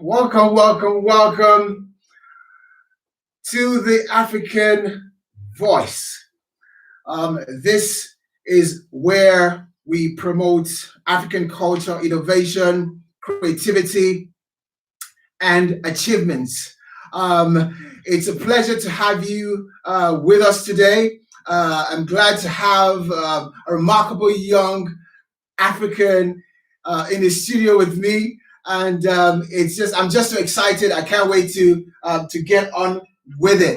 Welcome to the African Voice. This is where we promote African culture, innovation, creativity, and achievements. It's a pleasure to have you with us today. I'm glad to have a remarkable young African in the studio with me. And I'm just so excited. I can't wait to get on with it.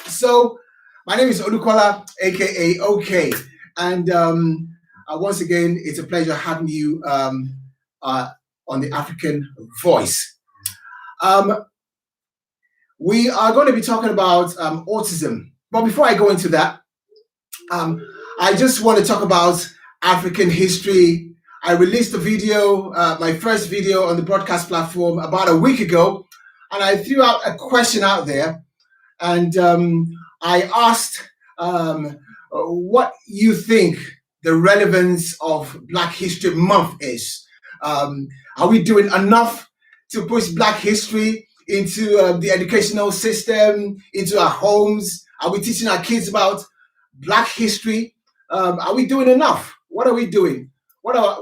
So my name is Olukola, aka OK, and once again, it's a pleasure having you on the African Voice. We are going to be talking about autism, but before I go into that, I just want to talk about African history. I released a video, my first video on the broadcast platform about a week ago, and I threw out a question out there, and I asked what you think the relevance of Black History Month is. Are we doing enough to push Black history into the educational system, into our homes? Are we teaching our kids about Black history? Are we doing enough? What are we doing? What are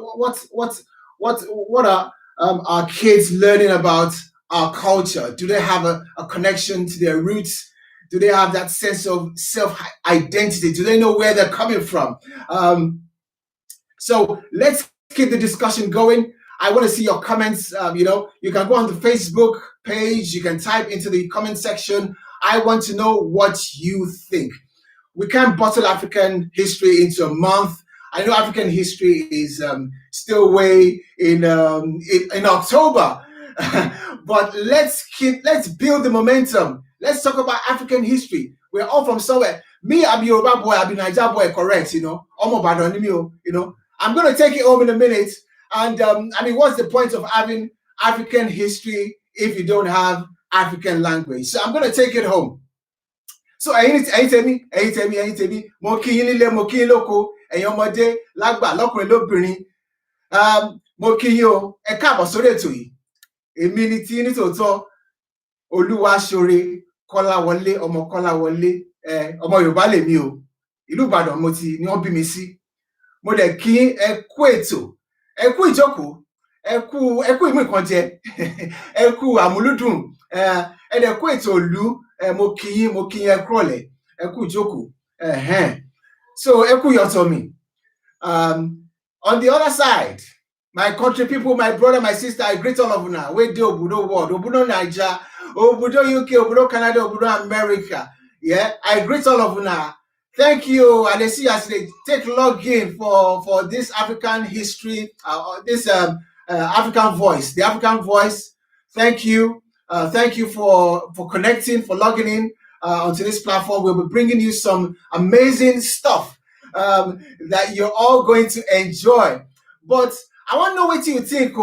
our kids learning about our culture? Do they have a connection to their roots? Do they have that sense of self-identity? Do they know where they're coming from? So let's keep the discussion going. I want to see your comments. You can go on the Facebook page. You can type into the comment section. I want to know what you think. We can't bottle African history into a month. I know African history is still way in October, but let's build the momentum. Let's talk about African history. We're all from somewhere. Me, I'm Yoruba boy, I'm Niger boy, correct? I'm going to take it home in a minute. And what's the point of having African history if you don't have African language? So I'm going to take it home. So ẹ̀yin tèmi mo kí yín nílé mo kí yín lóko ẹ̀yin ọmọdé lágbà lọ́kùnrin lóbìnrin mo kí yín o ẹ káàbọ̀ sórí ètò yìí èmi ni tí nítòótọ́ Oluwaseun Kọ́láwọlé ọmọ Kọ́láwọlé ọmọ Yorùbá lèmi o ìlú Ìbàdàn ni wọ́n bí mi sí mo dẹ̀ kí ẹ kú ètò ẹ kú ìjókòó ẹ kú ìmú nǹkan jẹ ẹ kú àmúlùdùn ẹ dẹ̀ kú ètò ìlú mo kí yín ẹ kúrọ̀lẹ́ ẹ kú ìjókòó so ẹ kú yọ̀tọ̀ mi. On the other side, my country people, my brother, my sister, I greet all of you now. We do obodo world, obodo Nigeria, obodo UK, obodo Canada, obodo America. Yeah, I greet all of you now. Thank you, and I see as they take login for this African history, this African Voice, the African Voice. Thank you. Thank you for connecting, for logging in onto this platform. We'll be bringing you some amazing stuff that you're all going to enjoy. But I want to know what you think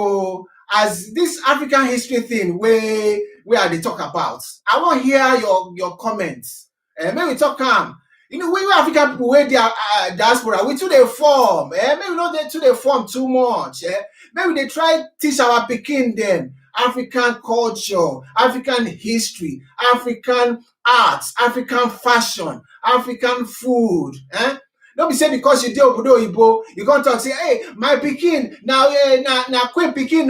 as this African history thing where they talk about. I want to hear your comments. Maybe talk calm. We African people where they are diaspora, we too they form. Maybe not they too they form too much. Maybe they try teach our Peking then. African culture, African history, African arts, African fashion, African food. Don't be saying because you do obodo Igbo, you can't talk say, hey, my Peking now Queen Peking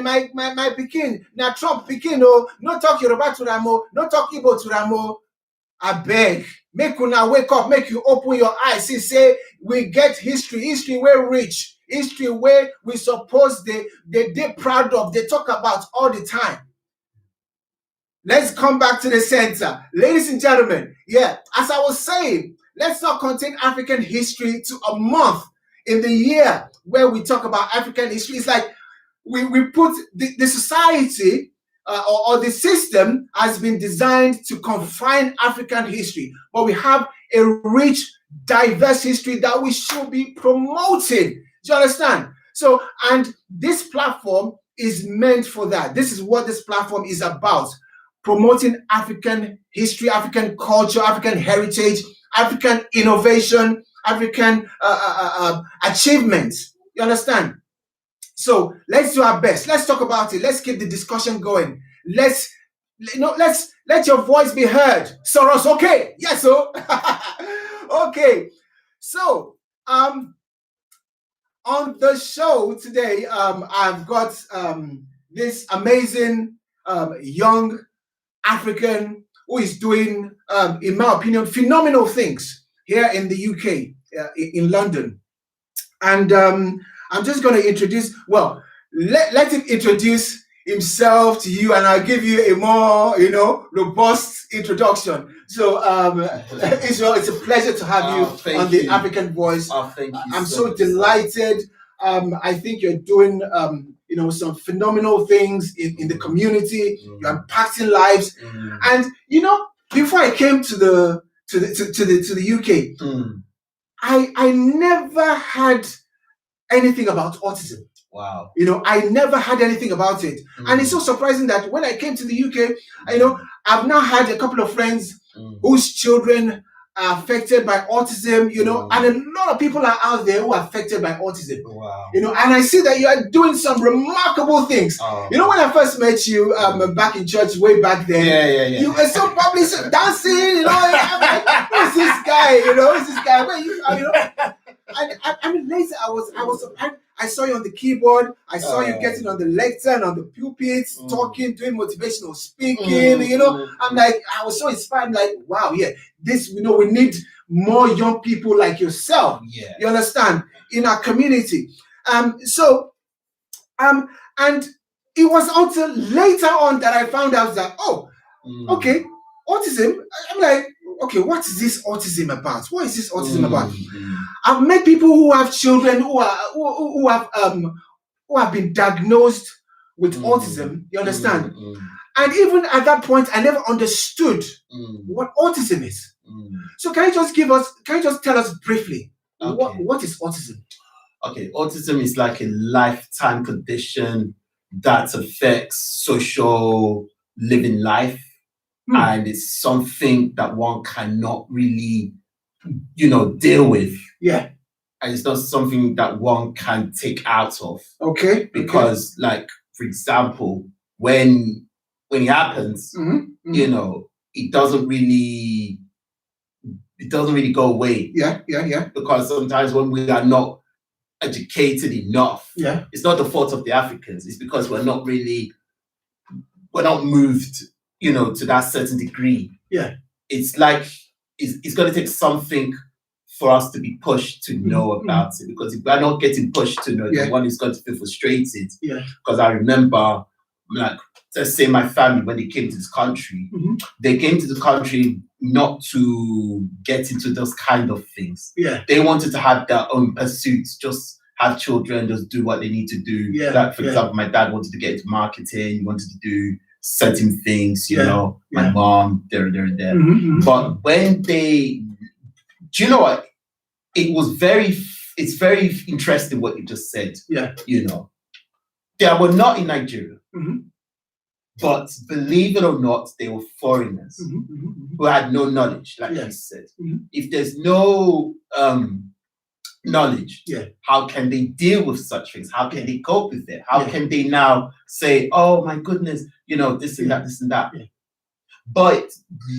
my Peking now Trump Peking no talk Yoruba to Ramo, no talk Igbo to Ramo. I beg, make una wake up, make you open your eyes. See, say we get history where rich, history where we suppose they proud of, they talk about all the time. Let's come back to the center. Ladies and gentlemen, yeah, as I was saying, let's not contain African history to a month in the year where we talk about African history. It's like we put the society or the system has been designed to confine African history, but we have a rich, diverse history that we should be promoting. Do you understand? So, and this platform is meant for that. This is what this platform is about. Promoting African history, African culture, African heritage, African innovation, African achievements. You understand? So let's do our best. Let's talk about it. Let's keep the discussion going. Let's let your voice be heard. Soros, okay? Yes, so okay. So on the show today, I've got this amazing young African who is doing, in my opinion, phenomenal things here in the UK, in London. And I'm just going to introduce, well, let him introduce himself to you, and I'll give you a more, robust introduction. So, Israel, it's a pleasure to have you on the African Voice. Thank you. I'm so delighted. I think you're doing, some phenomenal things in the community. You're impacting lives, and before I came to the UK, I never had anything about autism. Wow. I never had anything about it. And it's so surprising that when I came to the UK, I've now had a couple of friends whose children are affected by autism, and a lot of people are out there who are affected by autism. Wow. And I see that you are doing some remarkable things. When I first met you back in church way back then, you were so probably dancing, I'm like, who's this guy? Who's this guy? Where I mean, later I was surprised. I saw you on the keyboard. I saw you getting on the lectern, on the pulpits, talking, doing motivational speaking. I'm like, I was so inspired. I'm like, wow, this, we need more young people like yourself. Yeah. You understand? In our community. And it was until later on that I found out that, okay, autism. I'm like, okay, what is this autism about? What is this autism about? I've met people who have children who have been diagnosed with autism. You understand? And even at that point, I never understood what autism is. So can you just tell us briefly what is autism? Okay, autism is like a lifetime condition that affects social living life. And it's something that one cannot really, deal with. Yeah. And it's not something that one can take out of. Okay. Because, like, for example, when it happens, it doesn't really go away. Yeah. Because sometimes when we are not educated enough, it's not the fault of the Africans. It's because we're not moved, to that certain degree. Yeah. It's like it's going to take something for us to be pushed to know about it, because if we're not getting pushed to know, the one is going to feel frustrated. Yeah. Because I remember, like, let's say my family, when they came to this country, they came to the country not to get into those kind of things. Yeah. They wanted to have their own pursuits, just have children, just do what they need to do. Yeah. Like, for example, my dad wanted to get into marketing, he wanted to do certain things, my mom, there. But when do you know what? It's very interesting what you just said. Yeah. They were not in Nigeria, but believe it or not, they were foreigners who had no knowledge, like you said. If there's no knowledge, how can they deal with such things? How can they cope with it? How can they now say, oh my goodness, this and that. But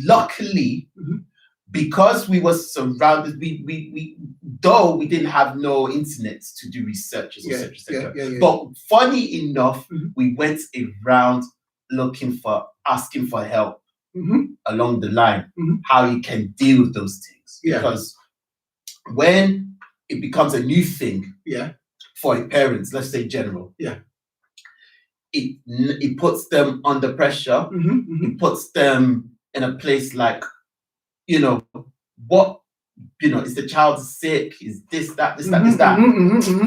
luckily, because we were surrounded, we though we didn't have no internet to do research, etc. But funny enough, we went around asking for help along the line, how you can deal with those things. Because when it becomes a new thing for parents, let's say general, it puts them under pressure. It puts them in a place like, what, is the child sick? Is this, that?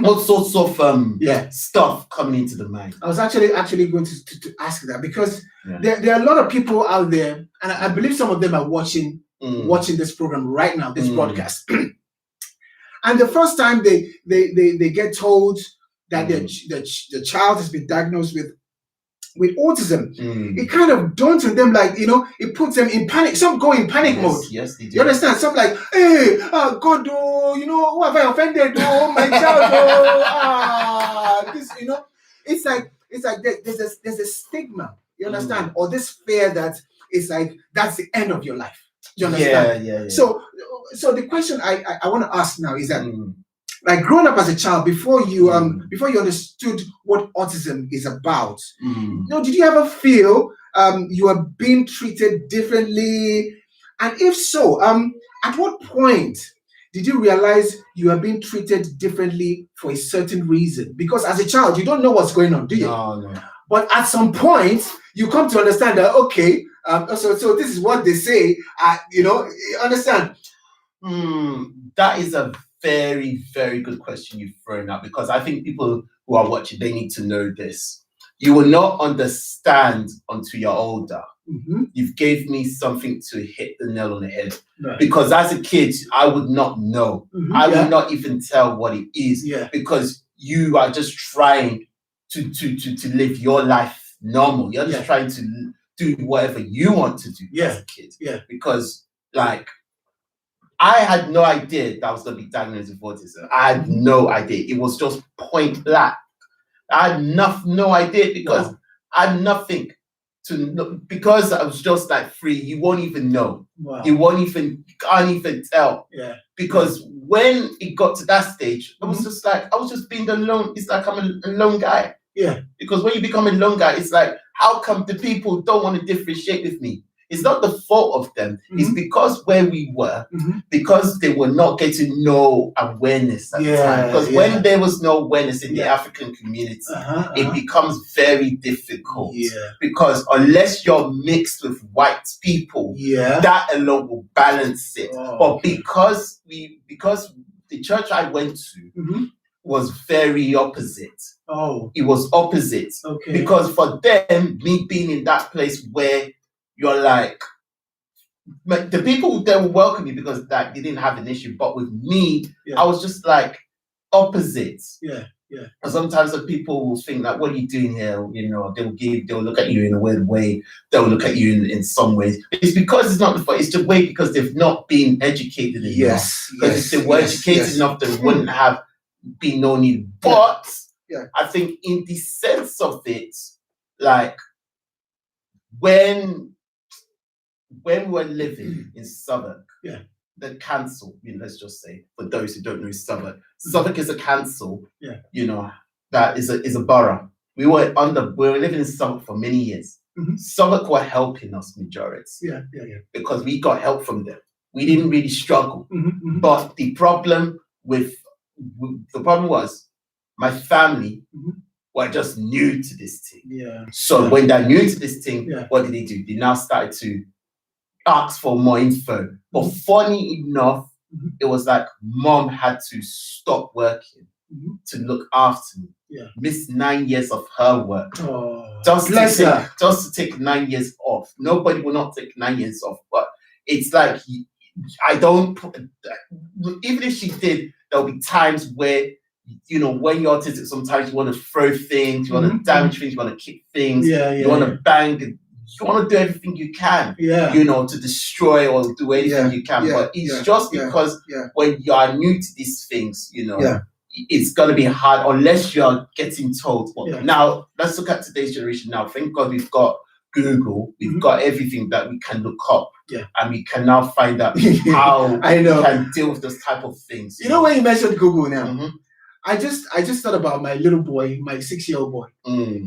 All sorts of stuff coming into the mind. I was actually going to ask that, because there are a lot of people out there, and I believe some of them are watching this program right now, this broadcast. And the first time they get told that the child has been diagnosed with with autism, it kind of dawns on them, like, it puts them in panic. Some go in panic mode. Yes, they do. You understand? Some like, hey, God, who have I offended? Oh, my child, this, it's like there's a stigma. You understand? Or this fear that it's like that's the end of your life. You understand? Yeah. So the question I want to ask now is that, like, growing up as a child, before you understood what autism is about, did you ever feel you were being treated differently? And if so, at what point did you realize you are being treated differently for a certain reason? Because as a child, you don't know what's going on, do you? No. But at some point, you come to understand that, okay, so this is what they say, you understand? That is a very, very good question you've thrown out, because I think people who are watching, they need to know this. You will not understand until you're older. You've gave me something to hit the nail on the head. Right. Because as a kid, I would not know. I would not even tell what it is, because you are just trying to live your life normal. You're just trying to do whatever you want to do as a kid. Because, like, I had no idea that I was going to be diagnosed with autism. I had no idea. It was just point blank. I had no idea, because I had nothing to know, because I was just like free. You won't even know. You can't even tell. Because when it got to that stage, it was just like, I was just being alone. It's like I'm a lone guy. Because when you become a lone guy, it's like, how come the people don't want to differentiate with me? It's not the fault of them. It's because where we were, because they were not getting no awareness at the time. Because when there was no awareness in the African community, it becomes very difficult. Because unless you're mixed with white people, that alone will balance it. But because the church I went to was very opposite. It was opposite. Because for them, me being in that place where you're like, the people there will welcome you because that they didn't have an issue, but with me, I was just like opposite. And sometimes the people will think like, what are you doing here? They'll look at you in a weird way. They'll look at you in some ways. It's because it's not the fault. It's the way, because they've not been educated enough. Because if they were educated enough, they wouldn't have been no need. But I think in the sense of it, like when we were living in Southwark, the council, let's just say, for those who don't know Southwark, Southwark is a council, that is a borough. We were living in Southwark for many years. Southwark were helping us majority. Because we got help from them. We didn't really struggle. But the problem was my family were just new to this thing. So when they're new to this thing, what did they do? They now started to ask for more info. But funny enough, it was like mom had to stop working to look after me. Missed 9 years of her work. Just to take 9 years off. Nobody will not take 9 years off. But it's like, even if she did, there'll be times where, when you're autistic, sometimes you want to throw things, you want to damage things, you want to kick things, you want to bang, you want to do everything you can, to destroy or do anything you can. But it's just because when you are new to these things, it's going to be hard unless you're getting told. Now, let's look at today's generation now. Thank God we've got Google, we've got everything that we can look up. And we can now find out how we can deal with those type of things. When you mentioned Google now, I just thought about my little boy, my 6-year-old boy.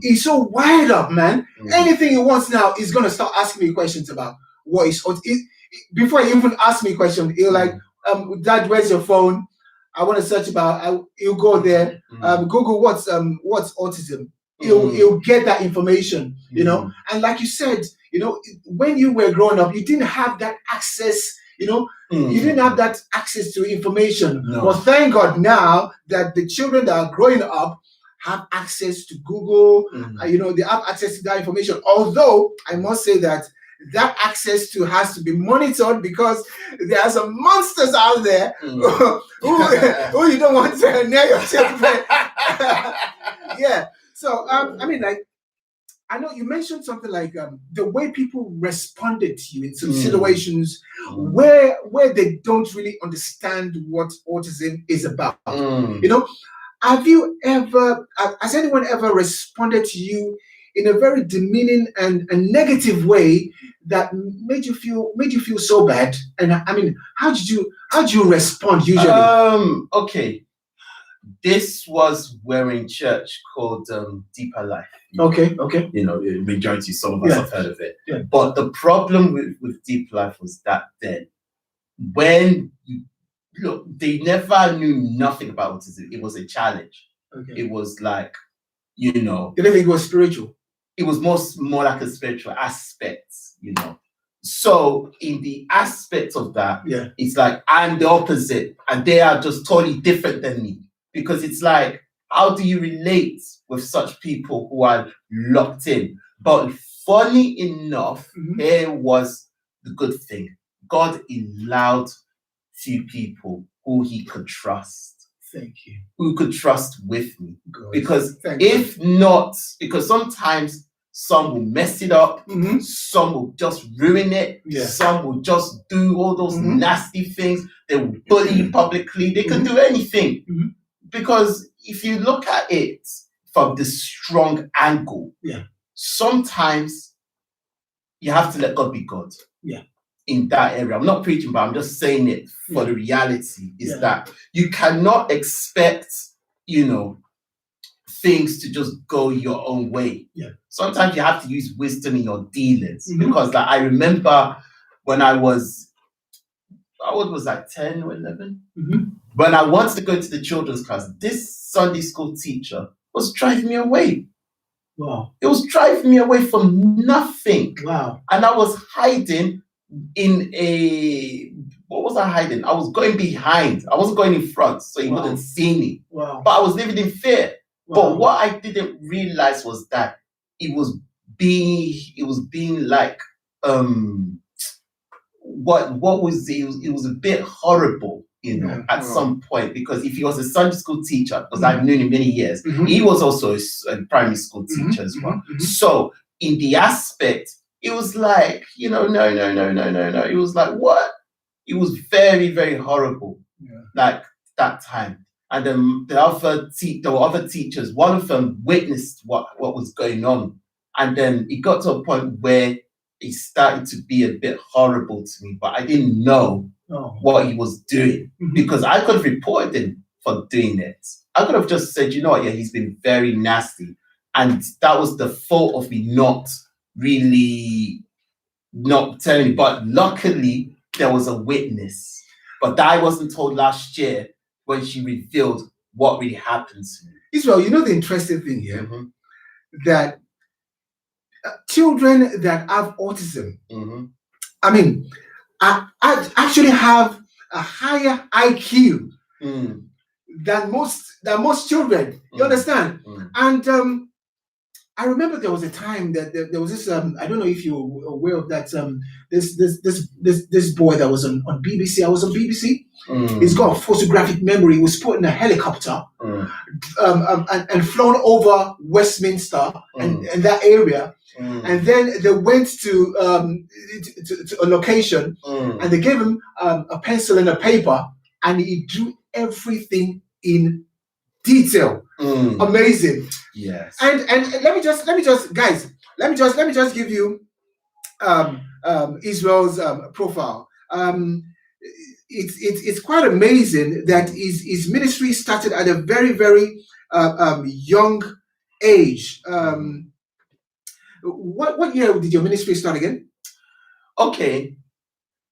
He's so wired up, man. Anything he wants now, he's gonna start asking me questions about what is autism. Before he even asks me questions, he'll like, Dad, where's your phone? I want to search about. He'll go there. Google what's autism. He'll get that information, And like you said, when you were growing up, you didn't have that access. You didn't have that access to information. But thank God now that the children that are growing up have access to Google. They have access to that information. Although I must say that access to has to be monitored, because there are some monsters out there who you don't want to near your children. So I I know you mentioned something like the way people responded to you in some situations where they don't really understand what autism is about. You know, have you ever, has anyone ever responded to you in a very demeaning and a negative way that made you feel so bad? And I mean, how do you respond usually? Okay. This was we're in church called Deeper Life. Okay. You know, the majority, some of us have heard of it. Yeah. But the problem with Deep Life was that then, when look, they never knew nothing about autism. It was a challenge. Okay. It was like, you know, Did they think it was spiritual? It was more like a spiritual aspect, you know. So in the aspect of that, it's like I'm the opposite, and they are just totally different than me. Because it's like, how do you relate with such people who are locked in? But funny enough, here was the good thing. God allowed few people who he could trust. Thank you. Who could trust with me. God. Because because sometimes some will mess it up, some will just ruin it, some will just do all those nasty things, they will bully you publicly, they can do anything. Because if you look at it from the strong angle, sometimes you have to let God be God. In that area. I'm not preaching, but I'm just saying it for the reality is that you cannot expect, you know, things to just go your own way. Sometimes you have to use wisdom in your dealings. Because like, I remember when I was 10 or 11? When I wanted to go to the children's class, this Sunday school teacher was driving me away. Wow. It was driving me away from nothing. Wow. And I was hiding what was I hiding? I was going behind. I wasn't going in front, so he wouldn't see me. Wow. But I was living in fear. Wow. But what I didn't realize was that it was being like it was a bit horrible, you know, at some point, because if he was a Sunday school teacher, because I've known him many years, he was also a primary school teacher as well. So in the aspect, it was like, you know, no. It was like, what? It was very, very horrible. Like that time. And then there were other teachers. One of them witnessed what was going on. And then it got to a point where it started to be a bit horrible to me, but I didn't know what he was doing because I could have reported him for doing it. I could have just said, you know what, he's been very nasty. And that was the fault of me not telling you. But luckily, there was a witness. But that I wasn't told last year when she revealed what really happened to me. Israel, you know the interesting thing here? That children that have autism, I mean, I actually have a higher IQ than most children. You understand? And I remember there was a time that there was this I don't know if you're aware of that this boy that was on BBC. I was on BBC. He's got a photographic memory. He was put in a helicopter and flown over Westminster and that area. And then they went to a location and they gave him a pencil and a paper, and he drew everything in detail. Amazing. Yes. And let me just guys, let me just give you Israel's profile. It's quite amazing that his ministry started at a very, very young age. What year did your ministry start again? Okay.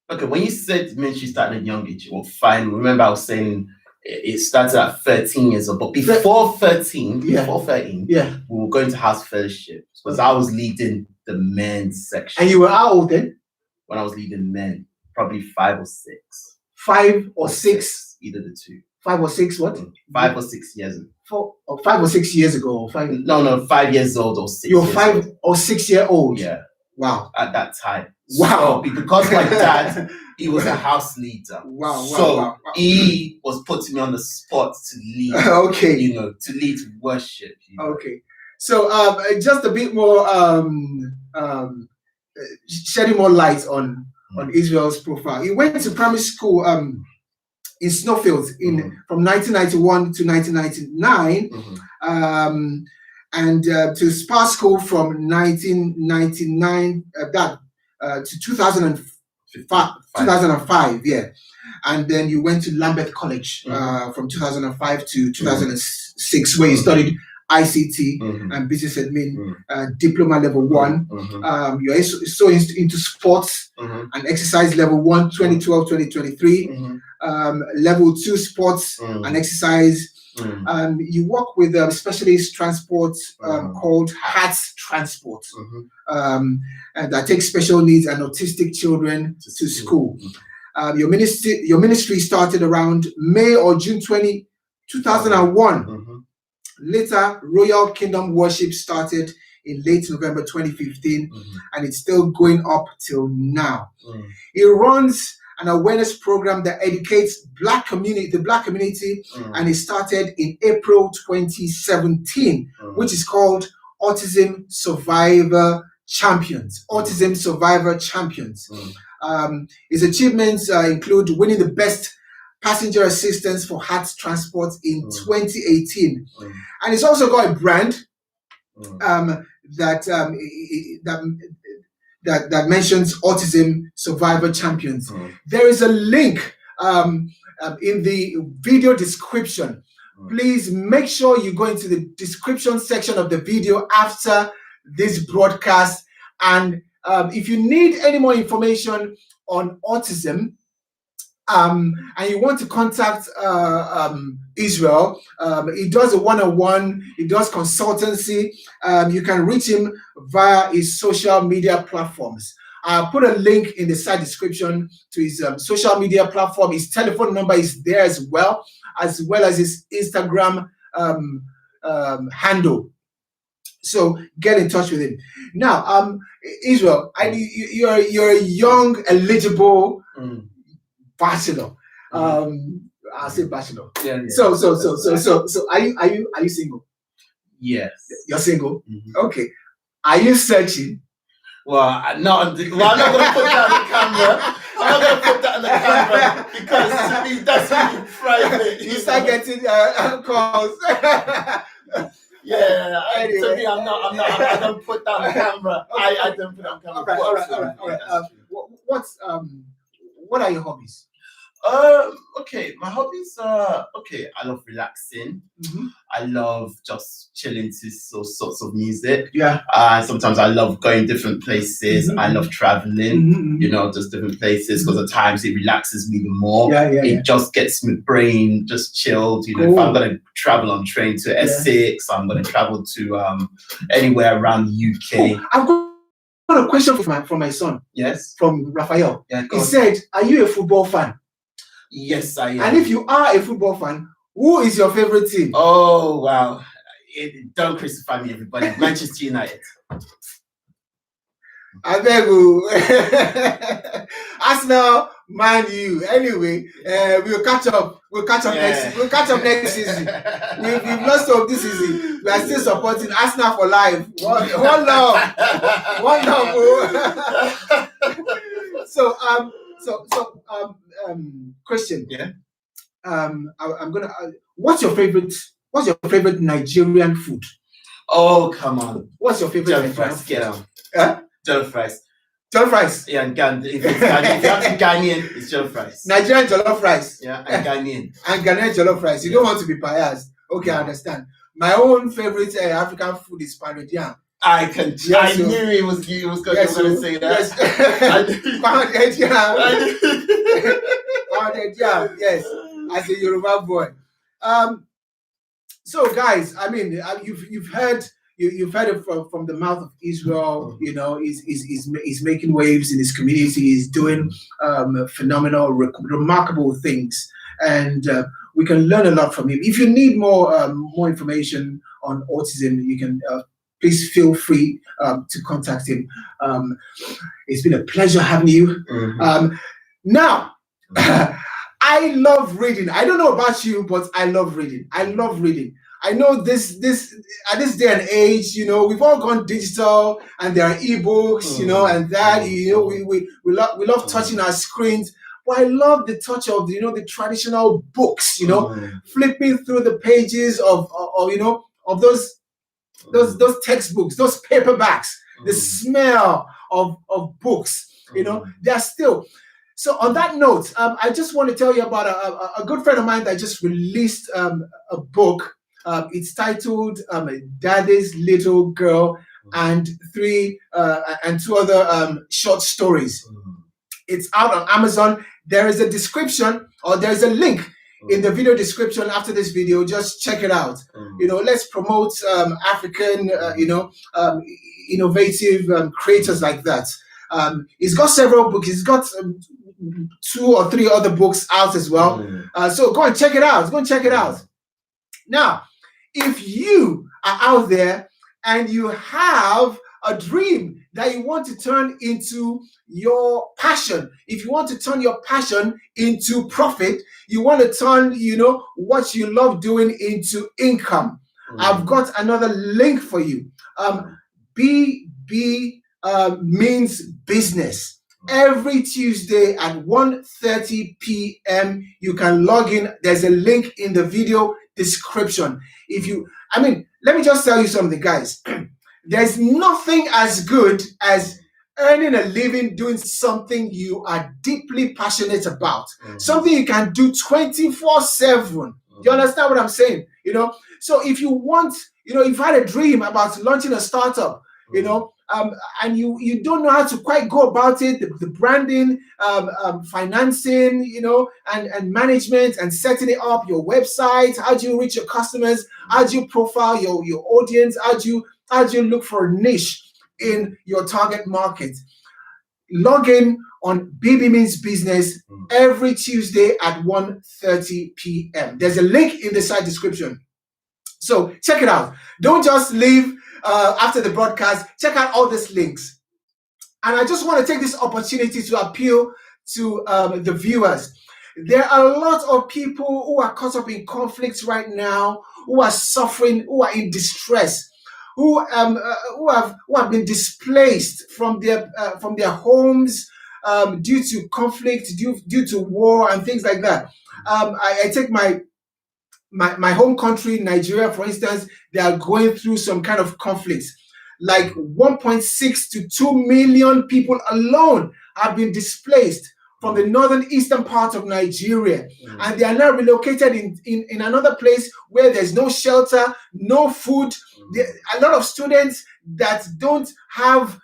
When you said ministry started at a young age, well, fine. Remember, I was saying it started at 13 years old, but before 13, we were going to house fellowship because I was leading the men's section. And you were how old then? When I was leading men, probably 5 or 6. 5 or 6? Either the two. 5 or 6 what? 5 or 6 years ago. 5 or 6 years ago? Or 5? No, 5 years old or 6 You're 5 or 6 year old? Yeah. Wow. At that time. Wow. So, because my dad, he was a house leader. Wow. He was putting me on the spot to lead. Okay. You know, to lead worship. You know? Okay. So just a bit more shedding more light on Israel's profile. He went to primary school in Snowfield from 1991 to 1999, and to Spa School from 1999 to 2005, yeah. And then you went to Lambeth College from 2005 to 2006, where you studied ICT and business admin, diploma level 1. You're so into sports and exercise level 1, 2012, 2023. Level 2 sports and exercise. You work with specialist transport called HART Transport, and that takes special needs and autistic children to school. Your ministry started around May or June 2001. Later, Royal Kingdom Worship started in late November 2015, and it's still going up till now. It runs an awareness program that educates the Black community, and it started in April 2017, which is called Autism Survivor Champions. Autism Survivor Champions. His achievements include winning the best passenger assistance for HART Transport in 2018, and it's also got a brand that mentions Autism Survivor Champions. There is a link in the video description. Please make sure you go into the description section of the video after this broadcast, and if you need any more information on autism, and you want to contact Israel, he does a one-on-one, he does consultancy. You can reach him via his social media platforms. I'll put a link in the side description to his social media platform. His telephone number is there as well as his Instagram handle. So get in touch with him. Now, Israel, you're a young, eligible bachelor. I'll say bachelor. Yeah. So are you single? Yes. You're single? Okay. Are you searching? Well, I'm not going to put that on the camera. I'm not going to put that on the camera because to me that's really private. You start getting calls. Yeah, anyway. To me, I don't put that on the camera. I don't put that on camera. All right. What are your hobbies? Okay, my hobbies are I love relaxing. I love just chilling to all sorts of music. Yeah. Sometimes I love going different places. I love traveling. You know, just different places because at times it relaxes me even more. It just gets my brain just chilled. You know, if I'm gonna travel on train to Essex, I'm gonna travel to anywhere around the UK. I've got a question from my son. Yes. From Raphael. Yeah, he said, "Are you a football fan?" Yes, I am. And if you are a football fan, who is your favorite team? Oh, wow. Don't crucify me, everybody. Manchester United. I beg you. Arsenal, Man U. Anyway, we'll catch up. We'll catch up next season. We've lost hope this season. We are still supporting Arsenal for life. One love. One love. So Christian. Yeah. I'm gonna. What's your favorite Nigerian food? Oh, come on. What's your favorite Nigerian food? Get out. Jollof rice. Jollof rice. Yeah, and if you have to Ghanaian, it's jollof rice. Nigerian jollof rice. Yeah, and Ghanaian. And Ghanaian jollof rice. You don't want to be biased. Okay, I understand. My own favorite African food is pounded yam. I knew he was going to say that. Pounded yam. Pounded yam. Yes, as a Yoruba boy. So guys, I mean, you've heard it from the mouth of Israel. You know, he's making waves in his community. He's doing phenomenal, remarkable things, and we can learn a lot from him. If you need more information on autism, you can please feel free to contact him. It's been a pleasure having you. Now, I love reading. I don't know about you, but I love reading. I know this at this day and age, we've all gone digital, and there are ebooks, and that we love touching our screens. But I love the touch of the traditional books, flipping through the pages of those textbooks, those paperbacks, the smell of books, they're still. So on that note, I just want to tell you about a good friend of mine that just released a book. It's titled Daddy's Little Girl and two other short stories. It's out on Amazon. There is a description, or there's a link in the video description after this video. Just check it out. Let's promote African, innovative creators like that. He's got several books. He's got 2 or 3 other books out as well. So go and check it out. Go and check it out. Now, if you are out there and you have a dream that you want to turn into your passion, if you want to turn your passion into profit, you want to turn, what you love doing into income, I've got another link for you. BB means business. Every Tuesday at 1:30 p.m. you can log in. There's a link in the video description. Let me just tell you something, guys. There's nothing as good as earning a living doing something you are deeply passionate about, something you can do 24/7. You understand what I'm saying? So if you want, you've had a dream about launching a startup, and you don't know how to quite go about it, the branding, financing, and management, and setting it up, your website, how do you reach your customers, how do you profile your audience, how do you look for a niche in your target market? Log in on BB Means Business every Tuesday at 1:30 p.m. There's a link in the site description. So check it out. Don't just leave after the broadcast. Check out all these links. And I just want to take this opportunity to appeal to the viewers. There are a lot of people who are caught up in conflicts right now, who are suffering, who are in distress, who have been displaced from their homes due to conflict, due to war and things like that. I take my home country, Nigeria, for instance. They are going through some kind of conflicts. Like 1.6 to 2 million people alone have been displaced from the northern eastern part of Nigeria, and they are now relocated in another place where there's no shelter, no food. A lot of students that don't have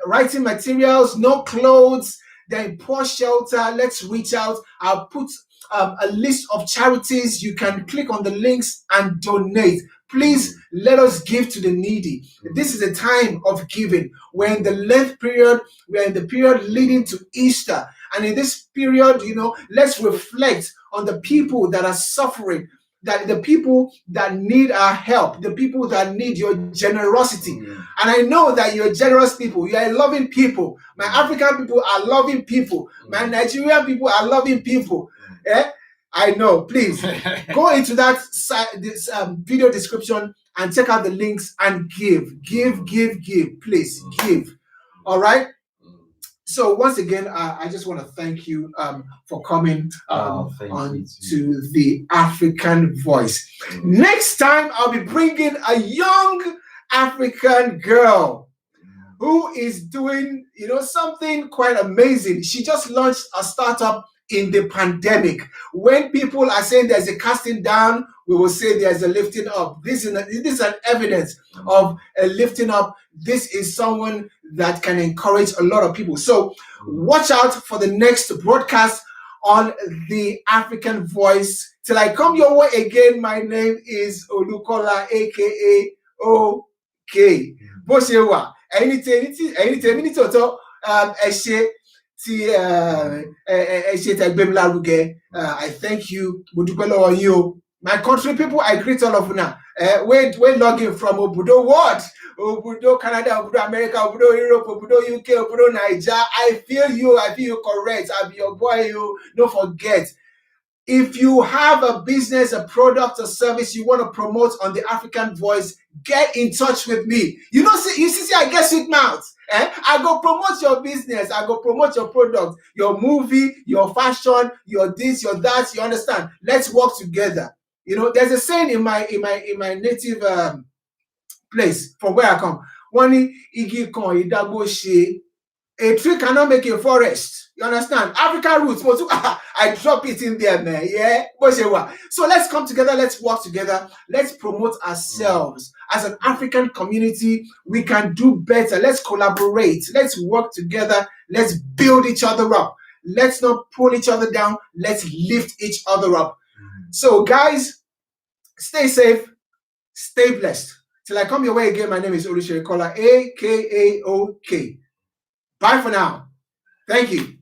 writing materials, no clothes, they're in poor shelter. Let's reach out. I'll put a list of charities. You can click on the links and donate. Please let us give to the needy. This is a time of giving. We're in the Lent period. We're in the period leading to Easter. And in this period, let's reflect on the people that are suffering, that the people that need our help, the people that need your generosity. And I know that you're generous people. You are loving people. My African people are loving people. My Nigerian people are loving people. I know. Please go into this video description and check out the links and give. Please give. All right. So once again, I just want to thank you for coming on to the African Voice. Next time, I'll be bringing a young African girl who is doing, something quite amazing. She just launched a startup in the pandemic. When people are saying there's a casting down, we will say there's a lifting up. This is an evidence of a lifting up. This is someone that can encourage a lot of people. So watch out for the next broadcast on the African Voice. Till I come your way again, my name is Olukola, aka OK. Boshewa. Anything, I thank you. My country people, I greet all of you now. We're logging from Obudo World, Obudo Canada, Obudo America, Obudo Europe, Obudo UK, Obudo Nigeria. I feel you correct. I'll be your boy. You don't forget. If you have a business, a product, a service you want to promote on the African Voice, get in touch with me. You know, see, I get sweet mouth. I go promote your business. I go promote your product, your movie, your fashion, your this, your that. You understand? Let's work together. You know, there's a saying in my native place from where I come. One igi kan idagbo she. A tree cannot make a forest. You understand? African roots. I drop it in there, man. Yeah. So let's come together. Let's work together. Let's promote ourselves as an African community. We can do better. Let's collaborate. Let's work together. Let's build each other up. Let's not pull each other down. Let's lift each other up. So, guys, stay safe. Stay blessed. Till I come your way again, my name is Oluwaseun, AKAOK. Bye for now. Thank you.